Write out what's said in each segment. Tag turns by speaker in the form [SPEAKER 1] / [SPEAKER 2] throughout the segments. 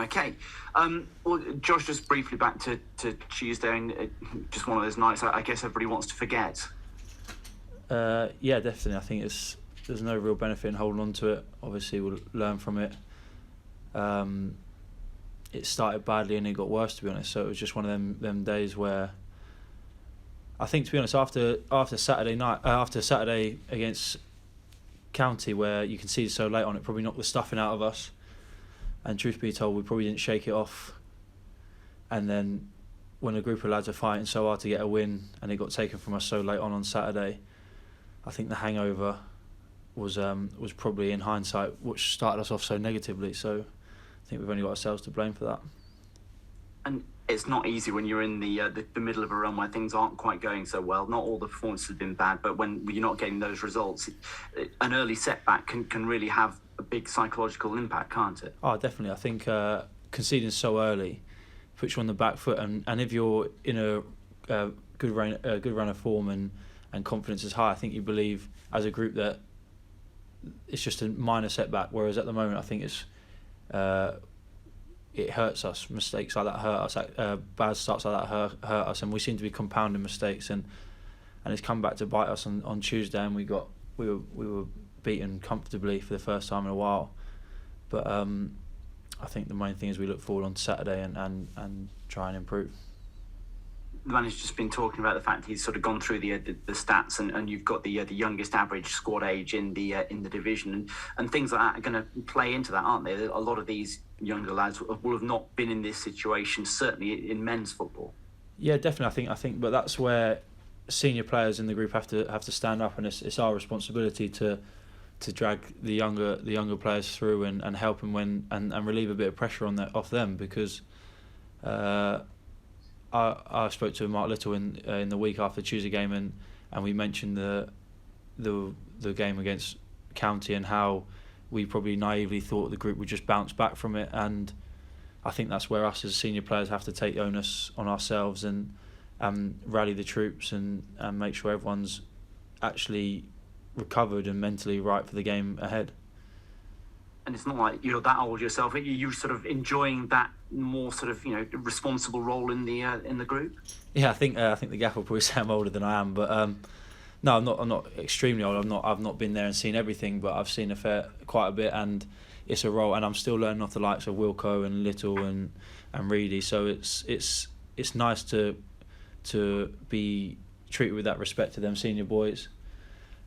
[SPEAKER 1] Okay. Well, Josh, just briefly back to Tuesday, and just one of those nights I guess everybody wants to forget.
[SPEAKER 2] Yeah, definitely. I think there's no real benefit in holding on to it. Obviously, we'll learn from it. It started badly and it got worse, to be honest. So it was just one of them days where I think, to be honest, after Saturday against County, where you can see so late on, it probably knocked the stuffing out of us. And truth be told, we probably didn't shake it off. And then when a group of lads are fighting so hard to get a win and it got taken from us so late on Saturday, I think the hangover was probably, in hindsight, which started us off so negatively. So I think we've only got ourselves to blame for that.
[SPEAKER 1] And it's not easy when you're in the middle of a run where things aren't quite going so well. Not all the performances have been bad, but when you're not getting those results, an early setback can really have a big psychological impact, can't it?
[SPEAKER 2] Oh, definitely. I think conceding so early puts you on the back foot, and if you're in a good run of form and confidence is high, I think you believe as a group that it's just a minor setback. Whereas at the moment, I think it hurts us. Mistakes like that hurt us. Bad starts like that hurt us, and we seem to be compounding mistakes, and it's come back to bite us on Tuesday, and we were beaten comfortably for the first time in a while. But I think the main thing is we look forward on Saturday and try and improve.
[SPEAKER 1] The manager's just been talking about the fact he's sort of gone through the stats, and you've got the youngest average squad age in the division, and things like that are going to play into that, aren't they? A lot of these younger lads will have not been in this situation, certainly in men's football. Yeah,
[SPEAKER 2] definitely. I think, but that's where senior players in the group have to stand up, and it's our responsibility to drag the younger players through and help them and relieve a bit of pressure off them, because I spoke to Mark Little in the week after the Tuesday game, and we mentioned the game against County and how we probably naively thought the group would just bounce back from it, and I think that's where us as senior players have to take onus on ourselves and rally the troops and make sure everyone's actually recovered and mentally right for the game ahead.
[SPEAKER 1] And it's not like you're that old yourself. You're sort of enjoying that more sort of responsible role in the group.
[SPEAKER 2] Yeah, I think the gaffer will probably say I'm older than I am, but no, I'm not extremely old. I've not been there and seen everything, but I've seen quite a bit, and it's a role, and I'm still learning off the likes of Wilco and Little and Reedy. So it's nice to be treated with that respect to them senior boys,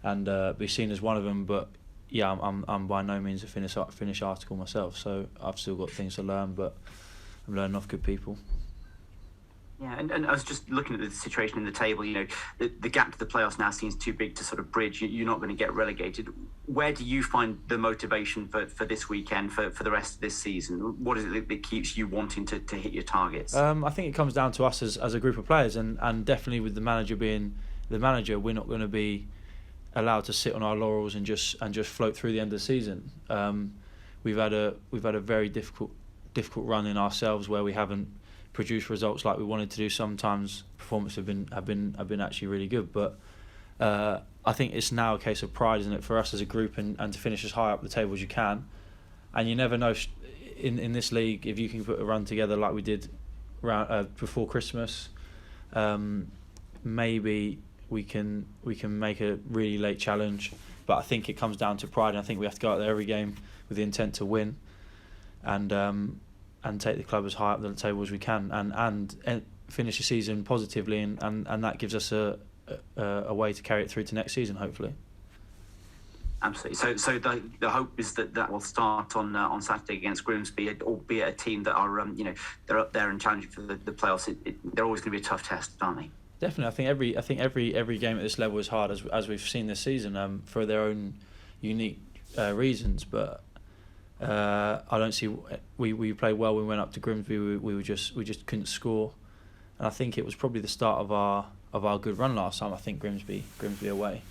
[SPEAKER 2] and be seen as one of them. But yeah, I'm by no means a finished article myself, so I've still got things to learn, but I'm learning off good people.
[SPEAKER 1] Yeah, and I was just looking at the situation in the table. The gap to the playoffs now seems too big to sort of bridge. You're not going to get relegated. Where do you find the motivation for this weekend, for the rest of this season? What is it that keeps you wanting to hit your targets?
[SPEAKER 2] I think it comes down to us as a group of players, and definitely with the manager being the manager, we're not going to be allowed to sit on our laurels and just float through the end of the season. We've had a very difficult run in ourselves where we haven't produced results like we wanted to do. Sometimes performances have been actually really good, but I think it's now a case of pride, isn't it, for us as a group and to finish as high up the table as you can. And you never know in this league if you can put a run together like we did before Christmas. Maybe we can make a really late challenge, but I think it comes down to pride, and I think we have to go out there every game with the intent to win, and take the club as high up the table as we can, and finish the season positively, and that gives us a way to carry it through to next season, hopefully.
[SPEAKER 1] Absolutely. So the hope is that will start on Saturday against Grimsby, albeit a team that are they're up there and challenging for the playoffs. They're always going to be a tough test, aren't they?
[SPEAKER 2] Definitely. I think every game at this level is hard, as we've seen this season, for their own unique reasons. But I don't see we played well when we went up to Grimsby. We just couldn't score, and I think it was probably the start of our good run last time. I think Grimsby away.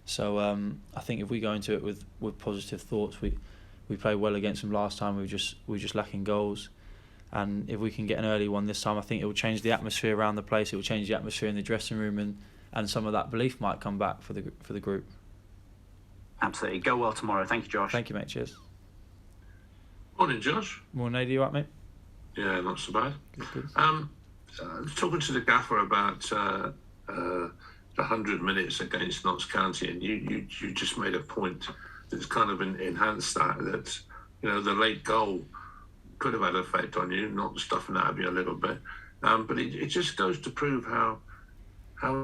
[SPEAKER 2] So I think if we go into it with positive thoughts, we played well against them last time. We were just lacking goals. And if we can get an early one this time, I think it will change the atmosphere around the place. It will change the atmosphere in the dressing room, and some of that belief might come back for the group.
[SPEAKER 1] Absolutely. Go well tomorrow. Thank you, Josh.
[SPEAKER 2] Thank you, mate. Cheers.
[SPEAKER 3] Morning, Josh.
[SPEAKER 2] Morning, Nady. You all right, mate?
[SPEAKER 3] Yeah, not so bad.
[SPEAKER 2] Good.
[SPEAKER 3] Talking to the gaffer about the 100 minutes against Notts County, and you just made a point that's kind of enhanced that the late goal could have had an effect on you, not stuffing out of you a little bit. But it just goes to prove how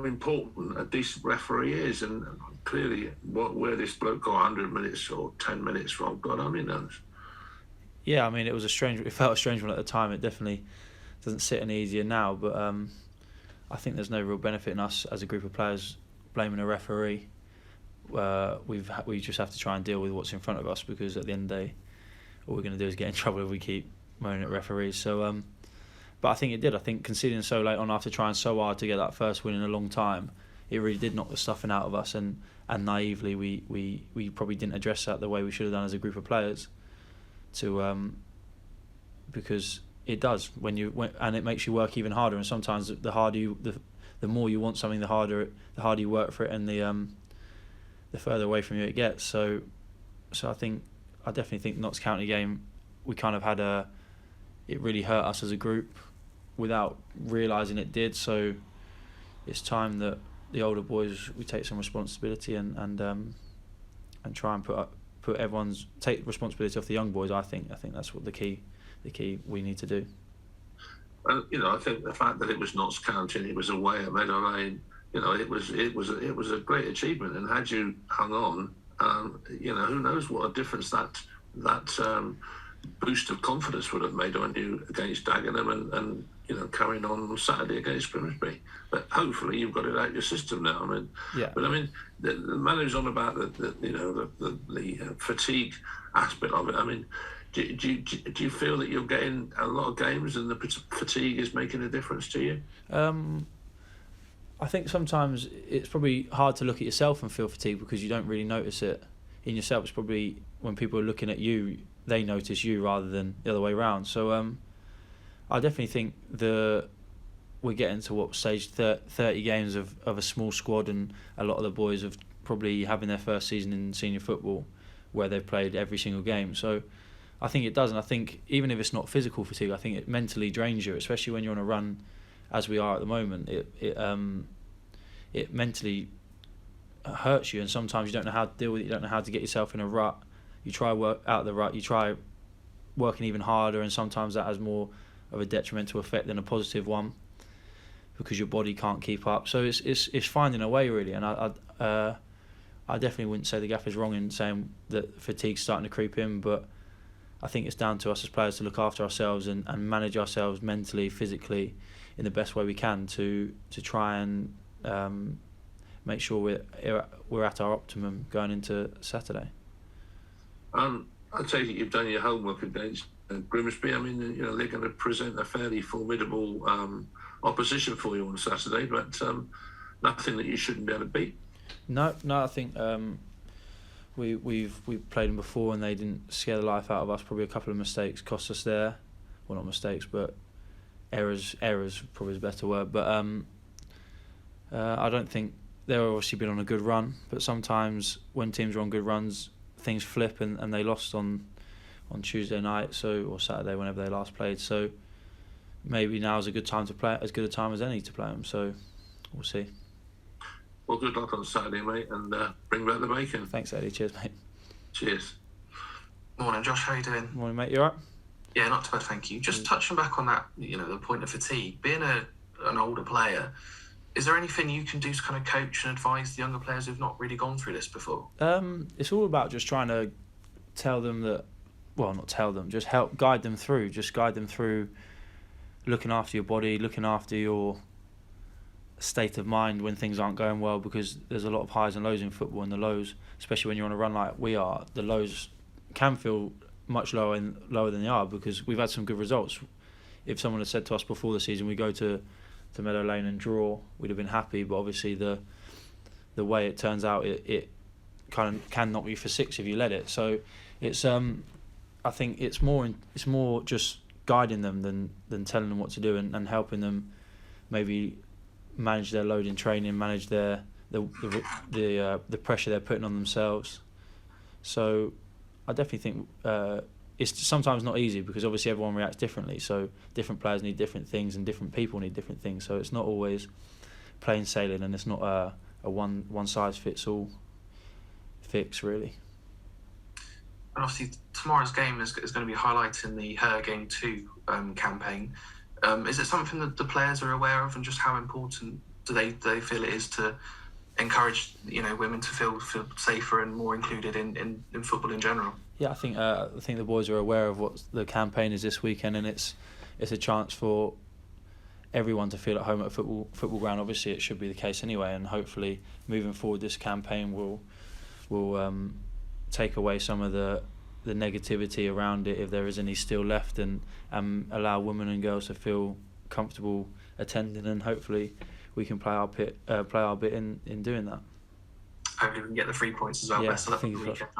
[SPEAKER 3] important a decent referee is, and clearly where this bloke got 100 minutes or 10 minutes from, God only knows.
[SPEAKER 2] Yeah, I mean, it felt a strange one at the time. It definitely doesn't sit any easier now, but I think there's no real benefit in us as a group of players blaming a referee. We just have to try and deal with what's in front of us, because at the end of the day, all we're going to do is get in trouble if we keep moaning at referees. So, but I think it did. I think conceding so late on after trying so hard to get that first win in a long time, it really did knock the stuffing out of us. And naively, we probably didn't address that the way we should have done as a group of players. Because it does and it makes you work even harder. And sometimes the more you want something, the harder you work for it, and the further away from you it gets. So I definitely think Notts County game, we kind of had it really hurt us as a group without realising it did. So it's time that the older boys, we take some responsibility and try and take responsibility off the young boys. I think that's what the key we need to do.
[SPEAKER 3] And I think the fact that it was Notts County and it was away at Meadow Lane, it was a great achievement. And had you hung on, who knows what a difference that boost of confidence would have made on you against Dagenham and carrying on Saturday against Grimsby. But hopefully you've got it out your system now. I mean,
[SPEAKER 2] yeah.
[SPEAKER 3] But I mean, the man who's on about the fatigue aspect of it. I mean, do you feel that you're getting a lot of games and the fatigue is making a difference to you?
[SPEAKER 2] I think sometimes it's probably hard to look at yourself and feel fatigue because you don't really notice it in yourself. It's probably when people are looking at you, they notice you rather than the other way around. So I definitely think we're getting to stage 30 games of a small squad, and a lot of the boys have probably having their first season in senior football where they've played every single game. So I think it does, and I think even if it's not physical fatigue, I think it mentally drains you, especially when you're on a run as we are at the moment. It mentally hurts you, and sometimes you don't know how to deal with it. You don't know how to get yourself in a rut. You try work out of the rut. You try working even harder, and sometimes that has more of a detrimental effect than a positive one because your body can't keep up. So it's finding a way really, and I definitely wouldn't say the gaffer's wrong in saying that fatigue's starting to creep in, but I think it's down to us as players to look after ourselves and manage ourselves mentally, physically, in the best way we can to try and make sure we're at our optimum going into Saturday.
[SPEAKER 3] I take it you've done your homework against Grimsby. I mean, they're going to present a fairly formidable opposition for you on Saturday, but nothing that you shouldn't be able to beat.
[SPEAKER 2] No, I think we've played them before and they didn't scare the life out of us. Probably a couple of mistakes cost us there. Well, not mistakes, but errors probably is a better word. But I don't think they've obviously been on a good run, but sometimes when teams are on good runs, things flip and they lost on Tuesday night, or Saturday, whenever they last played. So maybe now is a good time to play, as good a time as any to play them. So we'll see.
[SPEAKER 3] Well, good luck on Saturday, mate, and bring back the bacon.
[SPEAKER 2] Thanks, Eddie. Cheers, mate.
[SPEAKER 3] Cheers.
[SPEAKER 4] Morning, Josh. How are you doing?
[SPEAKER 2] Morning, mate. You all right?
[SPEAKER 4] Yeah, not too bad, thank you. Just touching back on that, the point of fatigue. Being an older player, is there anything you can do to kind of coach and advise the younger players who've not really gone through this before?
[SPEAKER 2] It's all about just trying to tell them that, well, not tell them, just help guide them through looking after your body, looking after your state of mind when things aren't going well, because there's a lot of highs and lows in football, and the lows, especially when you're on a run like we are, the lows can feel much lower than they are, because we've had some good results. If someone had said to us before the season we go to Meadow Lane and draw, we'd have been happy, but obviously the way it turns out, it kind of can knock you for six if you let it. So it's I think it's more just guiding them than telling them what to do, and helping them maybe manage their load in training, manage the pressure they're putting on themselves. So I definitely think it's sometimes not easy because obviously everyone reacts differently. So different players need different things and different people need different things. So it's not always plain sailing, and it's not a one size fits all fix really.
[SPEAKER 4] And obviously tomorrow's game is going to be highlighting the Her Game 2 campaign. Is it something that the players are aware of, and just how important do they feel it is to encourage women to feel safer and more included in football in general?
[SPEAKER 2] Yeah, I think the boys are aware of what the campaign is this weekend, and it's a chance for everyone to feel at home at a football ground. Obviously, it should be the case anyway, and hopefully, moving forward, this campaign will take away some of the negativity around it, if there is any still left, and allow women and girls to feel comfortable attending, and hopefully, we can play our bit in doing that.
[SPEAKER 4] Hopefully, we can get the 3 points as well.
[SPEAKER 2] Yeah,
[SPEAKER 4] Best of luck
[SPEAKER 2] I
[SPEAKER 4] for
[SPEAKER 2] think
[SPEAKER 4] the weekend.